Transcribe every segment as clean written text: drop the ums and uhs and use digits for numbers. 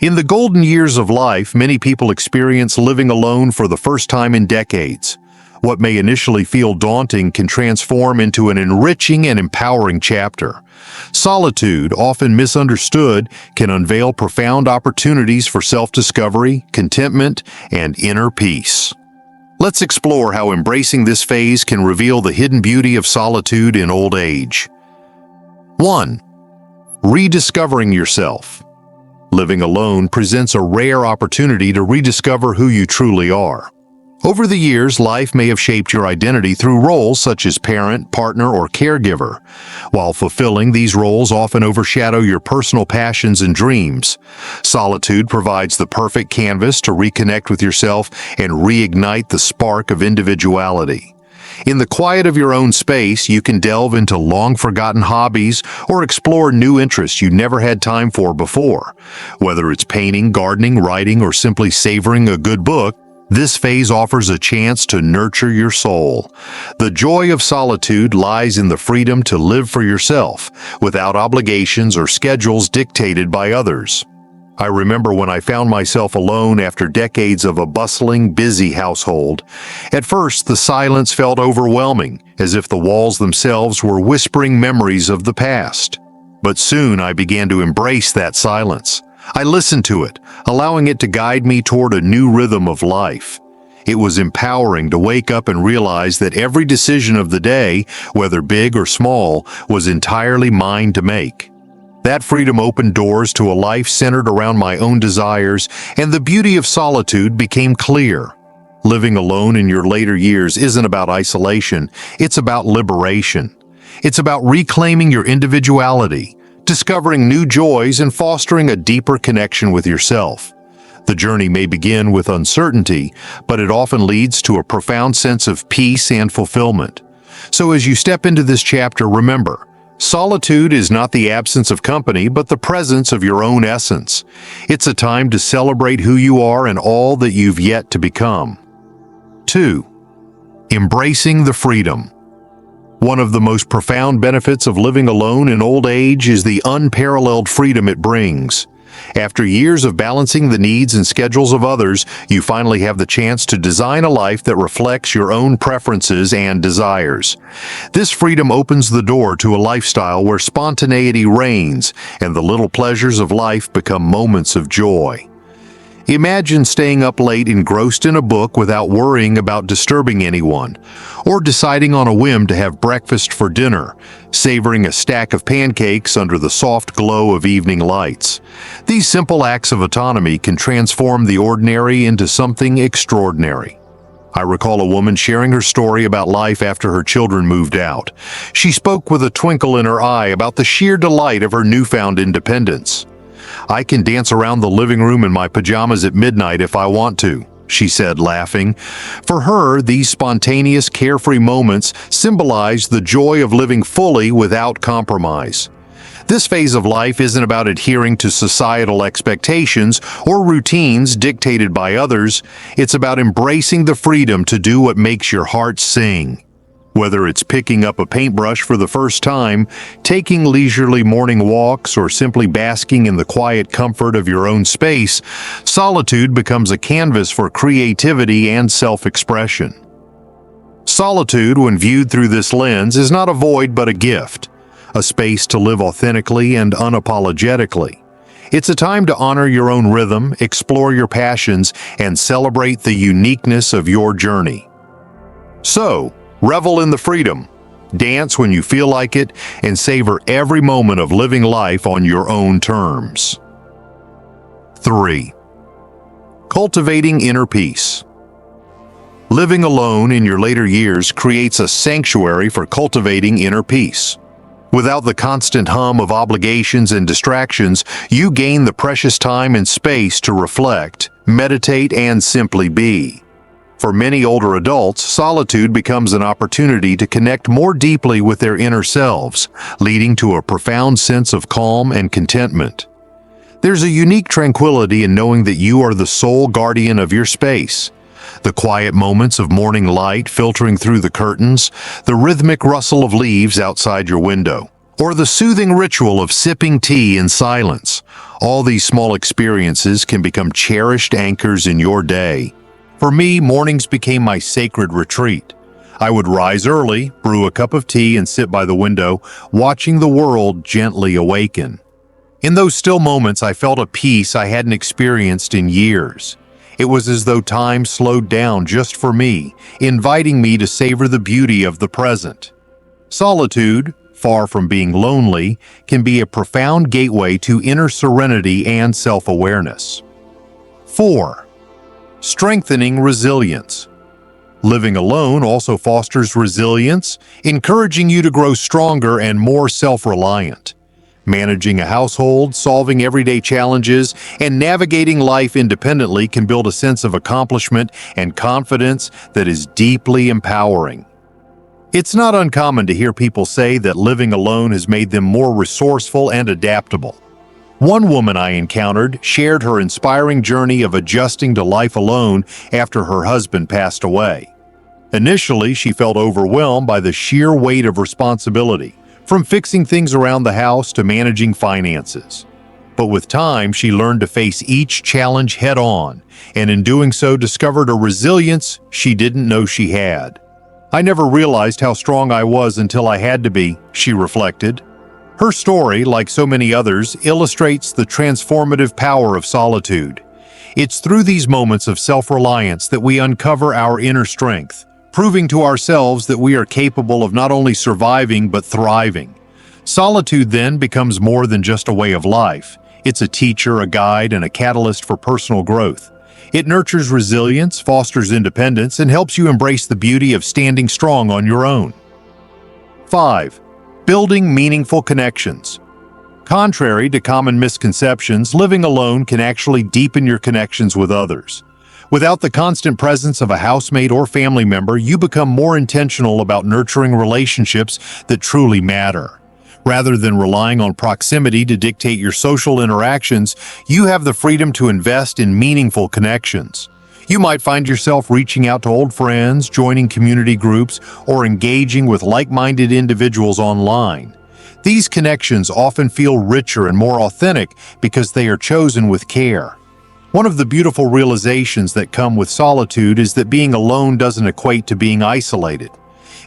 In the golden years of life, many people experience living alone for the first time in decades. What may initially feel daunting can transform into an enriching and empowering chapter. Solitude, often misunderstood, can unveil profound opportunities for self-discovery, contentment, and inner peace. Let's explore how embracing this phase can reveal the hidden beauty of solitude in old age. 1. Rediscovering yourself. Living alone presents a rare opportunity to rediscover who you truly are. Over the years, life may have shaped your identity through roles such as parent, partner, or caregiver. While fulfilling, these roles often overshadow your personal passions and dreams. Solitude provides the perfect canvas to reconnect with yourself and reignite the spark of individuality. In the quiet of your own space, you can delve into long-forgotten hobbies or explore new interests you never had time for before. Whether it's painting, gardening, writing, or simply savoring a good book, this phase offers a chance to nurture your soul. The joy of solitude lies in the freedom to live for yourself, without obligations or schedules dictated by others. I remember when I found myself alone after decades of a bustling, busy household. At first, the silence felt overwhelming, as if the walls themselves were whispering memories of the past. But soon I began to embrace that silence. I listened to it, allowing it to guide me toward a new rhythm of life. It was empowering to wake up and realize that every decision of the day, whether big or small, was entirely mine to make. That freedom opened doors to a life centered around my own desires, and the beauty of solitude became clear. Living alone in your later years isn't about isolation, it's about liberation. It's about reclaiming your individuality, discovering new joys, and fostering a deeper connection with yourself. The journey may begin with uncertainty, but it often leads to a profound sense of peace and fulfillment. So as you step into this chapter, remember, solitude is not the absence of company, but the presence of your own essence. It's a time to celebrate who you are and all that you've yet to become. 2. Embracing the freedom. One of the most profound benefits of living alone in old age is the unparalleled freedom it brings. After years of balancing the needs and schedules of others, you finally have the chance to design a life that reflects your own preferences and desires. This freedom opens the door to a lifestyle where spontaneity reigns and the little pleasures of life become moments of joy. Imagine staying up late engrossed in a book without worrying about disturbing anyone, or deciding on a whim to have breakfast for dinner, savoring a stack of pancakes under the soft glow of evening lights. These simple acts of autonomy can transform the ordinary into something extraordinary. I recall a woman sharing her story about life after her children moved out. She spoke with a twinkle in her eye about the sheer delight of her newfound independence. "I can dance around the living room in my pajamas at midnight if I want to," she said, laughing. For her, these spontaneous, carefree moments symbolize the joy of living fully without compromise. This phase of life isn't about adhering to societal expectations or routines dictated by others. It's about embracing the freedom to do what makes your heart sing. Whether it's picking up a paintbrush for the first time, taking leisurely morning walks, or simply basking in the quiet comfort of your own space, solitude becomes a canvas for creativity and self-expression. Solitude, when viewed through this lens, is not a void but a gift, a space to live authentically and unapologetically. It's a time to honor your own rhythm, explore your passions, and celebrate the uniqueness of your journey. So, revel in the freedom, dance when you feel like it, and savor every moment of living life on your own terms. 3. Cultivating inner peace. Living alone in your later years creates a sanctuary for cultivating inner peace. Without the constant hum of obligations and distractions, you gain the precious time and space to reflect, meditate, and simply be. For many older adults, solitude becomes an opportunity to connect more deeply with their inner selves, leading to a profound sense of calm and contentment. There's a unique tranquility in knowing that you are the sole guardian of your space. The quiet moments of morning light filtering through the curtains, the rhythmic rustle of leaves outside your window, or the soothing ritual of sipping tea in silence, All these small experiences can become cherished anchors in your day. For me, mornings became my sacred retreat. I would rise early, brew a cup of tea, and sit by the window, watching the world gently awaken. In those still moments, I felt a peace I hadn't experienced in years. It was as though time slowed down just for me, inviting me to savor the beauty of the present. Solitude, far from being lonely, can be a profound gateway to inner serenity and self-awareness. 4. Strengthening resilience. Living alone also fosters resilience, encouraging you to grow stronger and more self-reliant. Managing a household, solving everyday challenges, and navigating life independently can build a sense of accomplishment and confidence that is deeply empowering. It's not uncommon to hear people say that living alone has made them more resourceful and adaptable. One woman I encountered shared her inspiring journey of adjusting to life alone after her husband passed away. Initially, she felt overwhelmed by the sheer weight of responsibility, from fixing things around the house to managing finances. But with time, she learned to face each challenge head-on, and in doing so discovered a resilience she didn't know she had. "I never realized how strong I was until I had to be," she reflected. Her story, like so many others, illustrates the transformative power of solitude. It's through these moments of self-reliance that we uncover our inner strength, proving to ourselves that we are capable of not only surviving but thriving. Solitude then becomes more than just a way of life. It's a teacher, a guide, and a catalyst for personal growth. It nurtures resilience, fosters independence, and helps you embrace the beauty of standing strong on your own. 5. Building meaningful connections. Contrary to common misconceptions, living alone can actually deepen your connections with others. Without the constant presence of a housemate or family member, you become more intentional about nurturing relationships that truly matter. Rather than relying on proximity to dictate your social interactions, you have the freedom to invest in meaningful connections. You might find yourself reaching out to old friends, joining community groups, or engaging with like-minded individuals online. These connections often feel richer and more authentic because they are chosen with care. One of the beautiful realizations that come with solitude is that being alone doesn't equate to being isolated.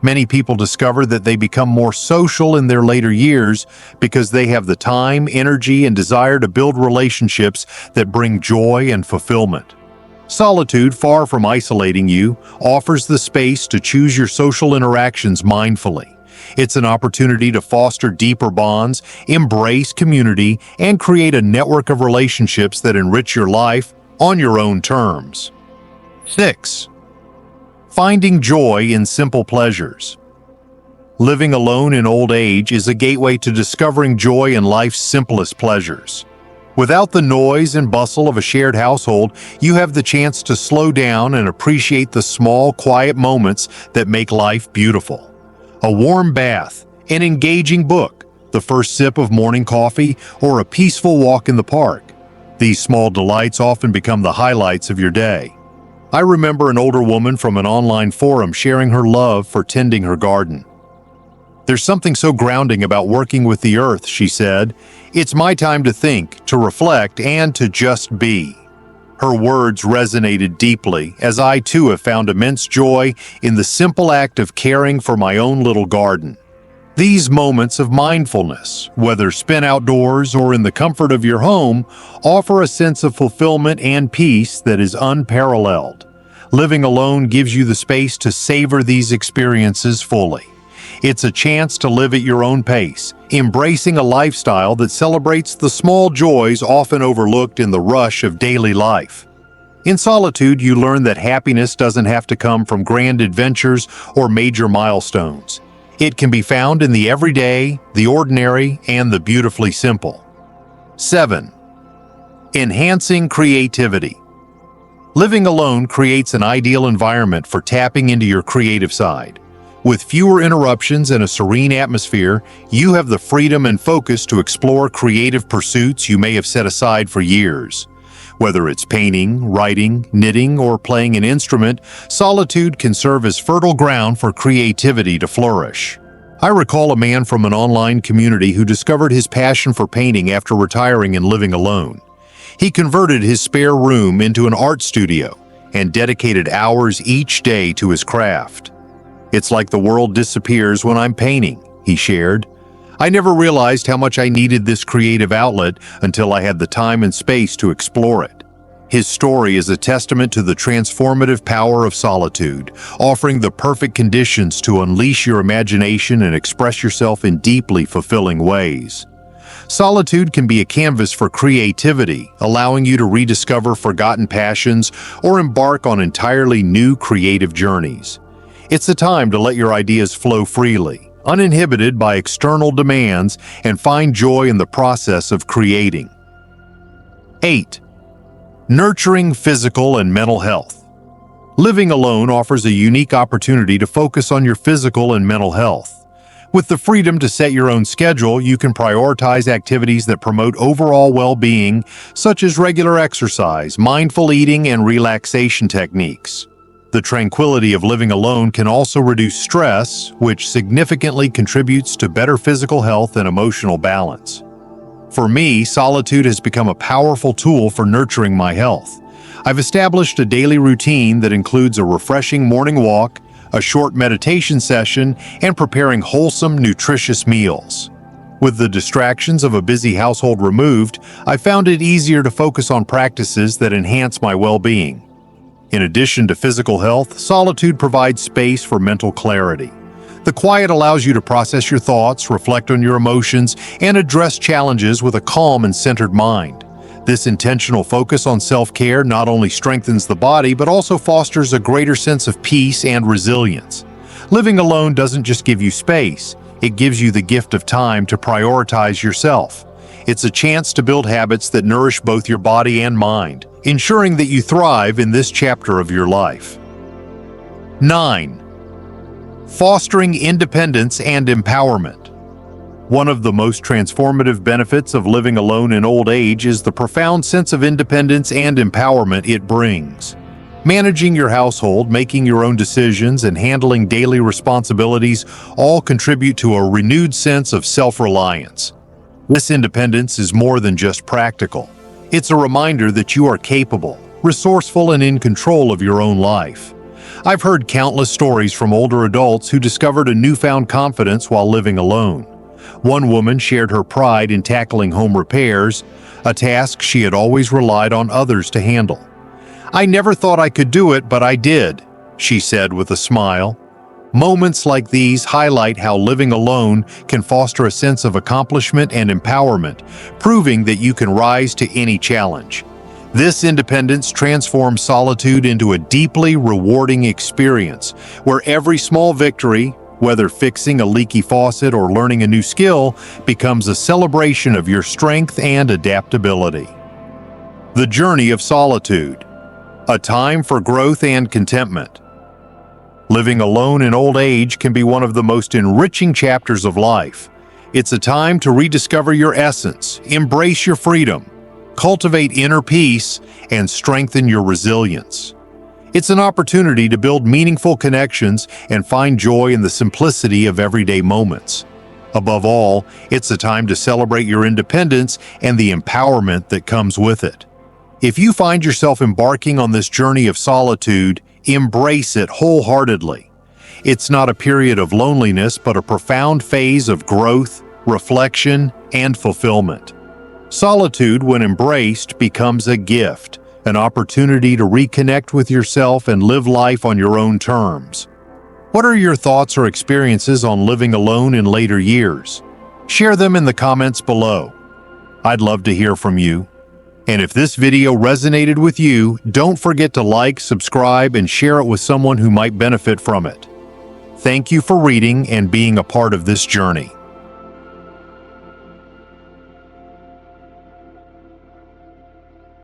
Many people discover that they become more social in their later years because they have the time, energy, and desire to build relationships that bring joy and fulfillment. Solitude, far from isolating you, offers the space to choose your social interactions mindfully. It's an opportunity to foster deeper bonds, embrace community, and create a network of relationships that enrich your life on your own terms. 6. Finding joy in simple pleasures. Living alone in old age is a gateway to discovering joy in life's simplest pleasures. Without the noise and bustle of a shared household, you have the chance to slow down and appreciate the small, quiet moments that make life beautiful. A warm bath, an engaging book, the first sip of morning coffee, or a peaceful walk in the park. These small delights often become the highlights of your day. I remember an older woman from an online forum sharing her love for tending her garden. "There's something so grounding about working with the earth," she said. "It's my time to think, to reflect, and to just be." Her words resonated deeply, as I too have found immense joy in the simple act of caring for my own little garden. These moments of mindfulness, whether spent outdoors or in the comfort of your home, offer a sense of fulfillment and peace that is unparalleled. Living alone gives you the space to savor these experiences fully. It's a chance to live at your own pace, embracing a lifestyle that celebrates the small joys often overlooked in the rush of daily life. In solitude, you learn that happiness doesn't have to come from grand adventures or major milestones. It can be found in the everyday, the ordinary, and the beautifully simple. 7. Enhancing creativity. Living alone creates an ideal environment for tapping into your creative side. With fewer interruptions and a serene atmosphere, you have the freedom and focus to explore creative pursuits you may have set aside for years. Whether it's painting, writing, knitting, or playing an instrument, solitude can serve as fertile ground for creativity to flourish. I recall a man from an online community who discovered his passion for painting after retiring and living alone. He converted his spare room into an art studio and dedicated hours each day to his craft. "It's like the world disappears when I'm painting," he shared. "I never realized how much I needed this creative outlet until I had the time and space to explore it." His story is a testament to the transformative power of solitude, offering the perfect conditions to unleash your imagination and express yourself in deeply fulfilling ways. Solitude can be a canvas for creativity, allowing you to rediscover forgotten passions or embark on entirely new creative journeys. It's a time to let your ideas flow freely, uninhibited by external demands, and find joy in the process of creating. 8. Nurturing physical and mental health. Living alone offers a unique opportunity to focus on your physical and mental health. With the freedom to set your own schedule, you can prioritize activities that promote overall well-being, such as regular exercise, mindful eating, and relaxation techniques. The tranquility of living alone can also reduce stress, which significantly contributes to better physical health and emotional balance. For me, solitude has become a powerful tool for nurturing my health. I've established a daily routine that includes a refreshing morning walk, a short meditation session, and preparing wholesome, nutritious meals. With the distractions of a busy household removed, I found it easier to focus on practices that enhance my well-being. In addition to physical health, solitude provides space for mental clarity. The quiet allows you to process your thoughts, reflect on your emotions, and address challenges with a calm and centered mind. This intentional focus on self-care not only strengthens the body, but also fosters a greater sense of peace and resilience. Living alone doesn't just give you space, it gives you the gift of time to prioritize yourself. It's a chance to build habits that nourish both your body and mind, ensuring that you thrive in this chapter of your life. 9. Fostering independence and empowerment. One of the most transformative benefits of living alone in old age is the profound sense of independence and empowerment it brings. Managing your household, making your own decisions, and handling daily responsibilities all contribute to a renewed sense of self-reliance. This independence is more than just practical. It's a reminder that you are capable, resourceful, and in control of your own life. I've heard countless stories from older adults who discovered a newfound confidence while living alone. One woman shared her pride in tackling home repairs, a task she had always relied on others to handle. "I never thought I could do it, but I did," she said with a smile. Moments like these highlight how living alone can foster a sense of accomplishment and empowerment, proving that you can rise to any challenge. This independence transforms solitude into a deeply rewarding experience, where every small victory, whether fixing a leaky faucet or learning a new skill, becomes a celebration of your strength and adaptability. The journey of solitude, a time for growth and contentment. Living alone in old age can be one of the most enriching chapters of life. It's a time to rediscover your essence, embrace your freedom, cultivate inner peace, and strengthen your resilience. It's an opportunity to build meaningful connections and find joy in the simplicity of everyday moments. Above all, it's a time to celebrate your independence and the empowerment that comes with it. If you find yourself embarking on this journey of solitude, embrace it wholeheartedly. It's not a period of loneliness, but a profound phase of growth, reflection, and fulfillment. Solitude, when embraced, becomes a gift, an opportunity to reconnect with yourself and live life on your own terms. What are your thoughts or experiences on living alone in later years? Share them in the comments below. I'd love to hear from you. And if this video resonated with you, don't forget to like, subscribe, and share it with someone who might benefit from it. Thank you for reading and being a part of this journey.